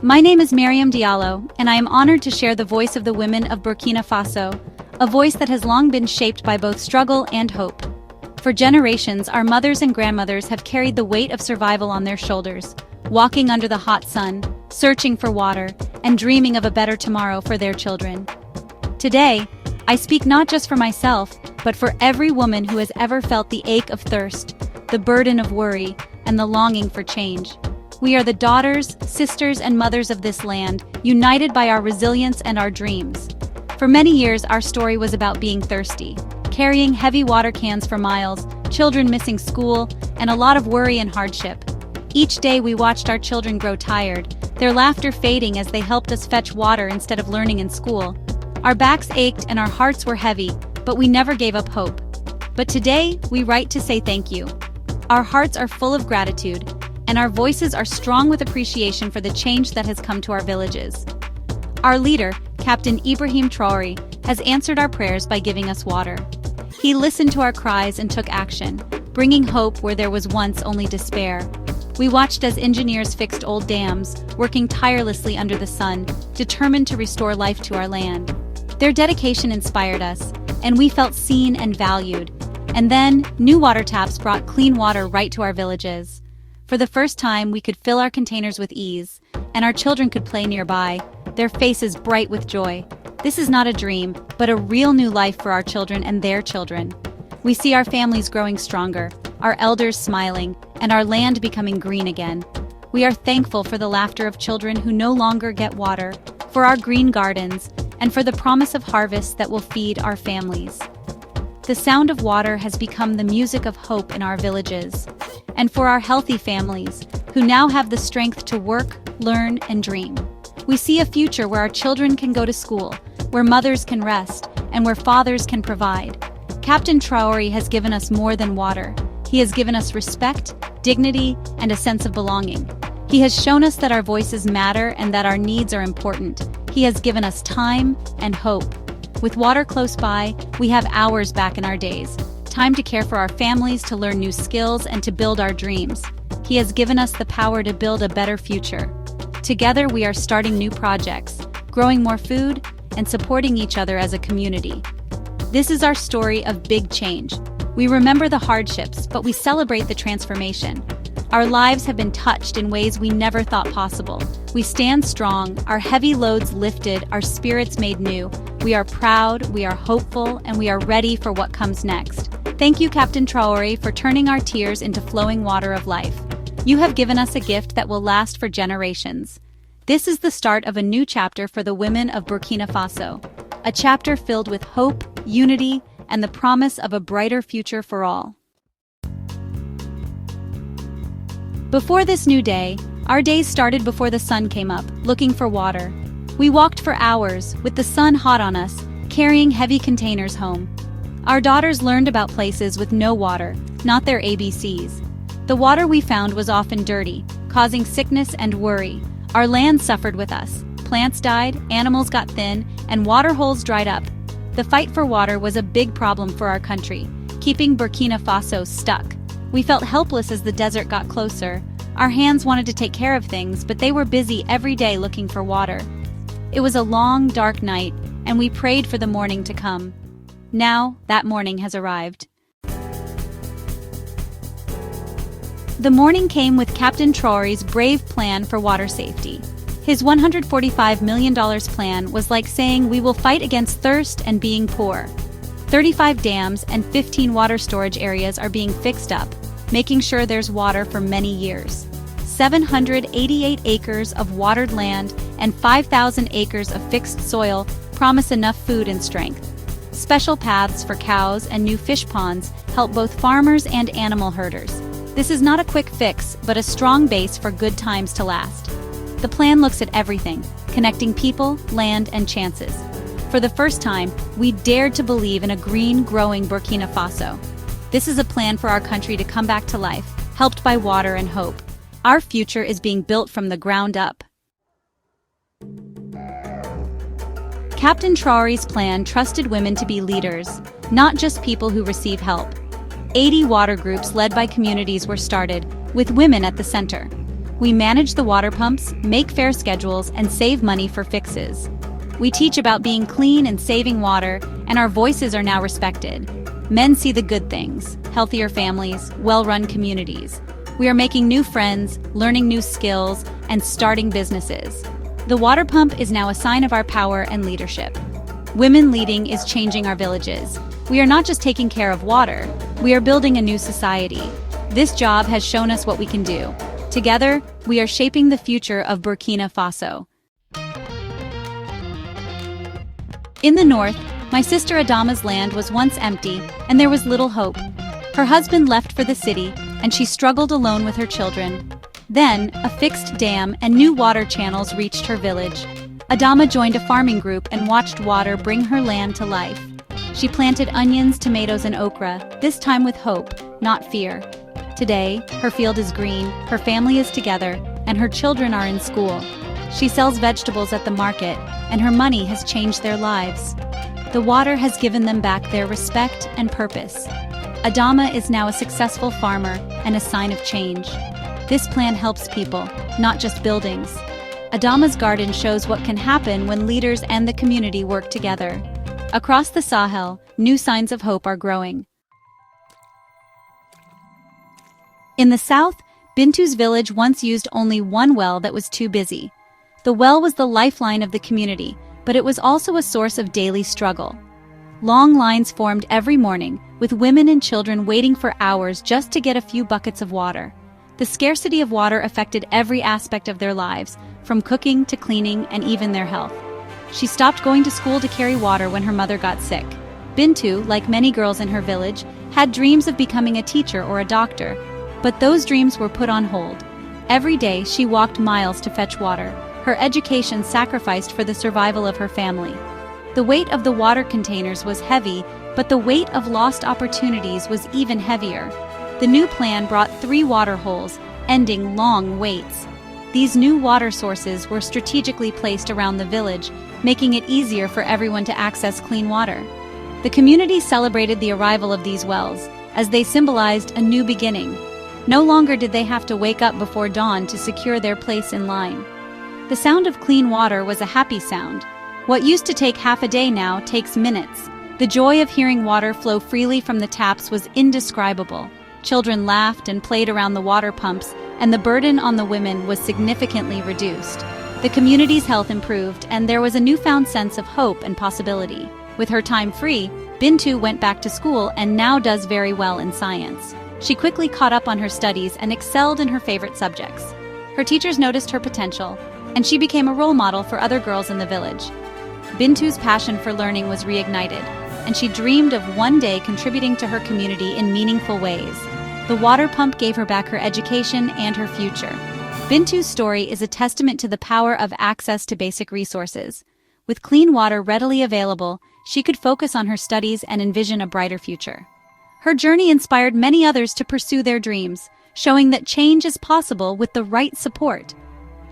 My name is Mariam Diallo, and I am honored to share the voice of the women of Burkina Faso, a voice that has long been shaped by both struggle and hope. For generations, our mothers and grandmothers have carried the weight of survival on their shoulders, walking under the hot sun, searching for water, and dreaming of a better tomorrow for their children. Today, I speak not just for myself, but for every woman who has ever felt the ache of thirst, the burden of worry, and the longing for change. We are the daughters, sisters, and mothers of this land, united by our resilience and our dreams. For many years, our story was about being thirsty, carrying heavy water cans for miles, children missing school, and a lot of worry and hardship. Each day we watched our children grow tired, their laughter fading as they helped us fetch water instead of learning in school. Our backs ached and our hearts were heavy, but we never gave up hope. But today, we write to say thank you. Our hearts are full of gratitude, and our voices are strong with appreciation for the change that has come to our villages. Our leader, Captain Ibrahim Traoré, has answered our prayers by giving us water. He listened to our cries and took action, bringing hope where there was once only despair. We watched as engineers fixed old dams, working tirelessly under the sun, determined to restore life to our land. Their dedication inspired us, and we felt seen and valued. And then, new water taps brought clean water right to our villages. For the first time, we could fill our containers with ease, and our children could play nearby, their faces bright with joy. This is not a dream, but a real new life for our children and their children. We see our families growing stronger, our elders smiling, and our land becoming green again. We are thankful for the laughter of children who no longer get water, for our green gardens, and for the promise of harvests that will feed our families. The sound of water has become the music of hope in our villages, and for our healthy families, who now have the strength to work, learn, and dream. We see a future where our children can go to school, where mothers can rest, and where fathers can provide. Captain Traoré has given us more than water. He has given us respect, dignity, and a sense of belonging. He has shown us that our voices matter and that our needs are important. He has given us time and hope. With water close by, we have hours back in our days. Time to care for our families, to learn new skills, and to build our dreams. He has given us the power to build a better future. Together, we are starting new projects, growing more food, and supporting each other as a community. This is our story of big change. We remember the hardships, but we celebrate the transformation. Our lives have been touched in ways we never thought possible. We stand strong, our heavy loads lifted, our spirits made new. We are proud, we are hopeful, and we are ready for what comes next. Thank you, Captain Traoré, for turning our tears into flowing water of life. You have given us a gift that will last for generations. This is the start of a new chapter for the women of Burkina Faso, a chapter filled with hope, unity, and the promise of a brighter future for all. Before this new day, our days started before the sun came up, looking for water. We walked for hours, with the sun hot on us, carrying heavy containers home. Our daughters learned about places with no water, not their ABCs. The water we found was often dirty, causing sickness and worry. Our land suffered with us. Plants died, animals got thin, and water holes dried up. The fight for water was a big problem for our country, keeping Burkina Faso stuck. We felt helpless as the desert got closer. Our hands wanted to take care of things, but they were busy every day looking for water. It was a long, dark night, and we prayed for the morning to come. Now, that morning has arrived. The morning came with Captain Traoré's brave plan for water safety. His $145 million plan was like saying we will fight against thirst and being poor. 35 dams and 15 water storage areas are being fixed up, making sure there's water for many years. 788 acres of watered land and 5,000 acres of fixed soil promise enough food and strength. Special paths for cows and new fish ponds help both farmers and animal herders. This is not a quick fix, but a strong base for good times to last. The plan looks at everything, connecting people, land, and chances. For the first time, we dared to believe in a green, growing Burkina Faso. This is a plan for our country to come back to life, helped by water and hope. Our future is being built from the ground up. Captain Traoré's plan trusted women to be leaders, not just people who receive help. 80 water groups led by communities were started, with women at the center. We manage the water pumps, make fair schedules, and save money for fixes. We teach about being clean and saving water, and our voices are now respected. Men see the good things: healthier families, well-run communities. We are making new friends, learning new skills, and starting businesses. The water pump is now a sign of our power and leadership. Women leading is changing our villages. We are not just taking care of water, we are building a new society. This job has shown us what we can do. Together, we are shaping the future of Burkina Faso. In the north, my sister Adama's land was once empty, and there was little hope. Her husband left for the city, and she struggled alone with her children. Then, a fixed dam and new water channels reached her village. Adama joined a farming group and watched water bring her land to life. She planted onions, tomatoes, and okra, this time with hope, not fear. Today, her field is green, her family is together, and her children are in school. She sells vegetables at the market, and her money has changed their lives. The water has given them back their respect and purpose. Adama is now a successful farmer and a sign of change. This plan helps people, not just buildings. Adama's garden shows what can happen when leaders and the community work together. Across the Sahel, new signs of hope are growing. In the south, Bintou's village once used only one well that was too busy. The well was the lifeline of the community, but it was also a source of daily struggle. Long lines formed every morning, with women and children waiting for hours just to get a few buckets of water. The scarcity of water affected every aspect of their lives, from cooking to cleaning and even their health. She stopped going to school to carry water when her mother got sick. Bintou, like many girls in her village, had dreams of becoming a teacher or a doctor, but those dreams were put on hold. Every day, she walked miles to fetch water, her education sacrificed for the survival of her family. The weight of the water containers was heavy, but the weight of lost opportunities was even heavier. The new plan brought 3 water holes, ending long waits. These new water sources were strategically placed around the village, making it easier for everyone to access clean water. The community celebrated the arrival of these wells, as they symbolized a new beginning. No longer did they have to wake up before dawn to secure their place in line. The sound of clean water was a happy sound. What used to take half a day now takes minutes. The joy of hearing water flow freely from the taps was indescribable. Children laughed and played around the water pumps, and the burden on the women was significantly reduced. The community's health improved, and there was a newfound sense of hope and possibility. With her time free, Bintou went back to school and now does very well in science. She quickly caught up on her studies and excelled in her favorite subjects. Her teachers noticed her potential, and she became a role model for other girls in the village. Bintou's passion for learning was reignited, and she dreamed of one day contributing to her community in meaningful ways. The water pump gave her back her education and her future. Bintou's story is a testament to the power of access to basic resources. With clean water readily available, she could focus on her studies and envision a brighter future. Her journey inspired many others to pursue their dreams, showing that change is possible with the right support.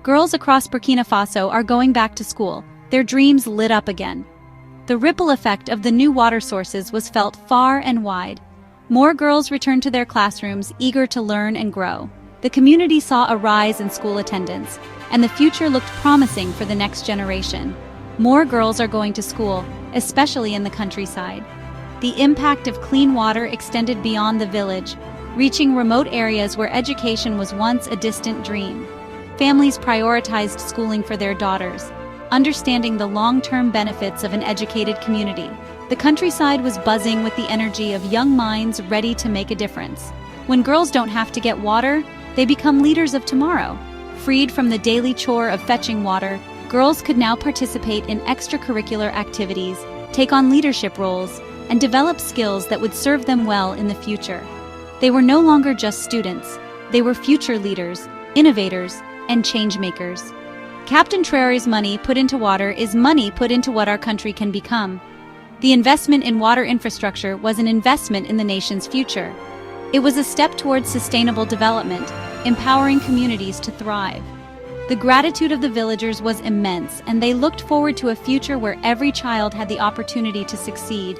Girls across Burkina Faso are going back to school, their dreams lit up again. The ripple effect of the new water sources was felt far and wide. More girls returned to their classrooms, eager to learn and grow. The community saw a rise in school attendance, and the future looked promising for the next generation. More girls are going to school, especially in the countryside. The impact of clean water extended beyond the village, reaching remote areas where education was once a distant dream. Families prioritized schooling for their daughters, understanding the long-term benefits of an educated community. The countryside was buzzing with the energy of young minds ready to make a difference. When girls don't have to get water, they become leaders of tomorrow. Freed from the daily chore of fetching water, girls could now participate in extracurricular activities, take on leadership roles, and develop skills that would serve them well in the future. They were no longer just students. They were future leaders, innovators, and change-makers. Captain Traoré's money put into water is money put into what our country can become. The investment in water infrastructure was an investment in the nation's future. It was a step towards sustainable development, empowering communities to thrive. The gratitude of the villagers was immense, and they looked forward to a future where every child had the opportunity to succeed.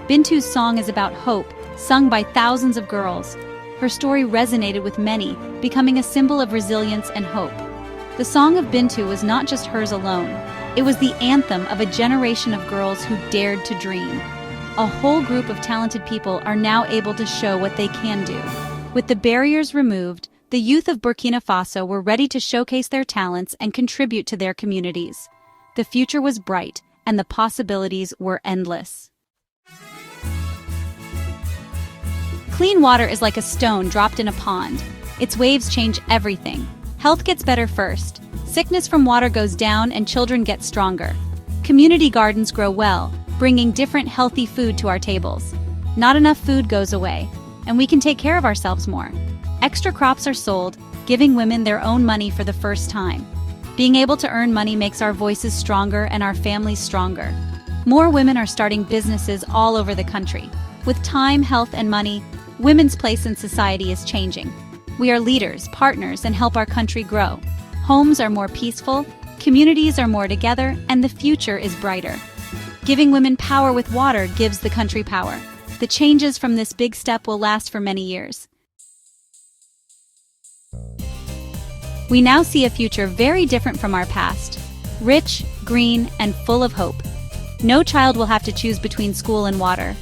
Bintou's song is about hope, sung by thousands of girls. her story resonated with many, becoming a symbol of resilience and hope. The song of Bintou was not just hers alone. It was the anthem of a generation of girls who dared to dream. A whole group of talented people are now able to show what they can do. With the barriers removed, the youth of Burkina Faso were ready to showcase their talents and contribute to their communities. The future was bright, and the possibilities were endless. Clean water is like a stone dropped in a pond. Its waves change everything. Health gets better first. Sickness from water goes down and children get stronger. Community gardens grow well, bringing different healthy food to our tables. Not enough food goes away, and we can take care of ourselves more. Extra crops are sold, giving women their own money for the first time. Being able to earn money makes our voices stronger and our families stronger. More women are starting businesses all over the country. With time, health, and money, women's place in society is changing. We are leaders, partners, and help our country grow. Homes are more peaceful, communities are more together, and the future is brighter. Giving women power with water gives the country power. The changes from this big step will last for many years. We now see a future very different from our past. Rich, green, and full of hope. No child will have to choose between school and water.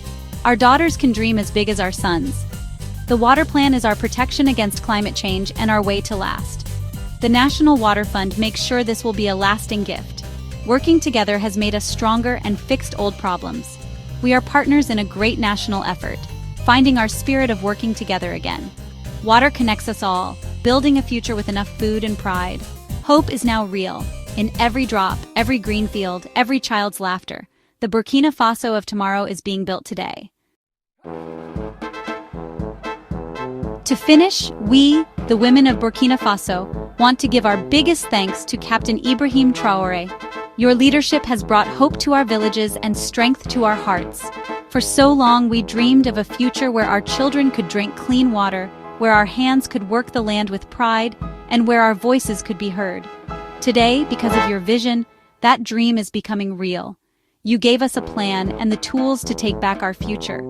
Our daughters can dream as big as our sons. The water plan is our protection against climate change and our way to last. The National Water Fund makes sure this will be a lasting gift. Working together has made us stronger and fixed old problems. We are partners in a great national effort, finding our spirit of working together again. Water connects us all, building a future with enough food and pride. Hope is now real. In every drop, every green field, every child's laughter, the Burkina Faso of tomorrow is being built today. To finish, we, the women of Burkina Faso, want to give our biggest thanks to Captain Ibrahim Traoré. Your leadership has brought hope to our villages and strength to our hearts. For so long, we dreamed of a future where our children could drink clean water, where our hands could work the land with pride, and where our voices could be heard. Today, because of your vision, that dream is becoming real. You gave us a plan and the tools to take back our future.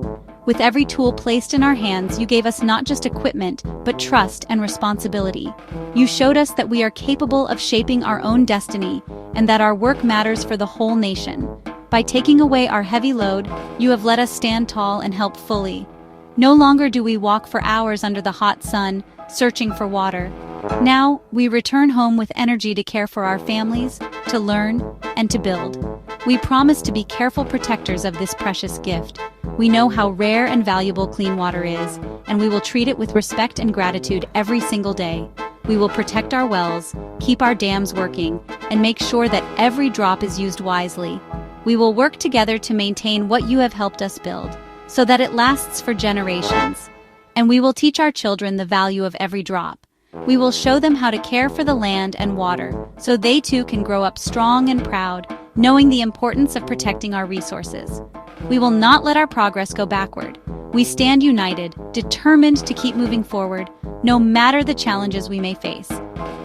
With every tool placed in our hands, you gave us not just equipment, but trust and responsibility. You showed us that we are capable of shaping our own destiny and that our work matters for the whole nation. By taking away our heavy load, you have let us stand tall and help fully. No longer do we walk for hours under the hot sun, searching for water. Now, we return home with energy to care for our families, to learn, and to build. We promise to be careful protectors of this precious gift. We know how rare and valuable clean water is, and we will treat it with respect and gratitude every single day. We will protect our wells, keep our dams working, and make sure that every drop is used wisely. We will work together to maintain what you have helped us build, so that it lasts for generations. And we will teach our children the value of every drop. We will show them how to care for the land and water, so they too can grow up strong and proud, knowing the importance of protecting our resources. We will not let our progress go backward. We stand united, determined to keep moving forward, no matter the challenges we may face.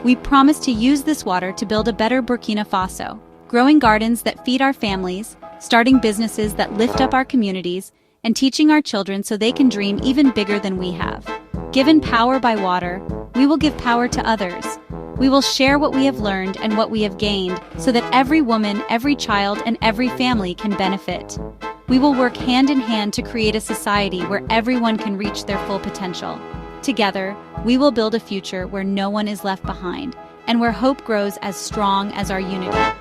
We promise to use this water to build a better Burkina Faso, growing gardens that feed our families, starting businesses that lift up our communities, and teaching our children so they can dream even bigger than we have. Given power by water, we will give power to others. We will share what we have learned and what we have gained so that every woman, every child, and every family can benefit. We will work hand in hand to create a society where everyone can reach their full potential. Together, we will build a future where no one is left behind and where hope grows as strong as our unity.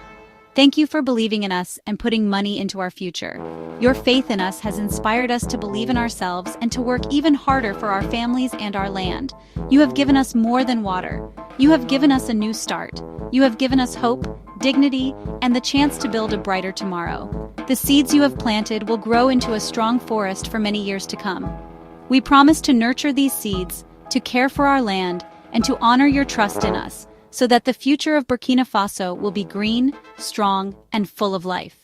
Thank you for believing in us and putting money into our future. Your faith in us has inspired us to believe in ourselves and to work even harder for our families and our land. You have given us more than water. You have given us a new start. You have given us hope, dignity, and the chance to build a brighter tomorrow. The seeds you have planted will grow into a strong forest for many years to come. We promise to nurture these seeds, to care for our land, and to honor your trust in us, so that the future of Burkina Faso will be green, strong, and full of life.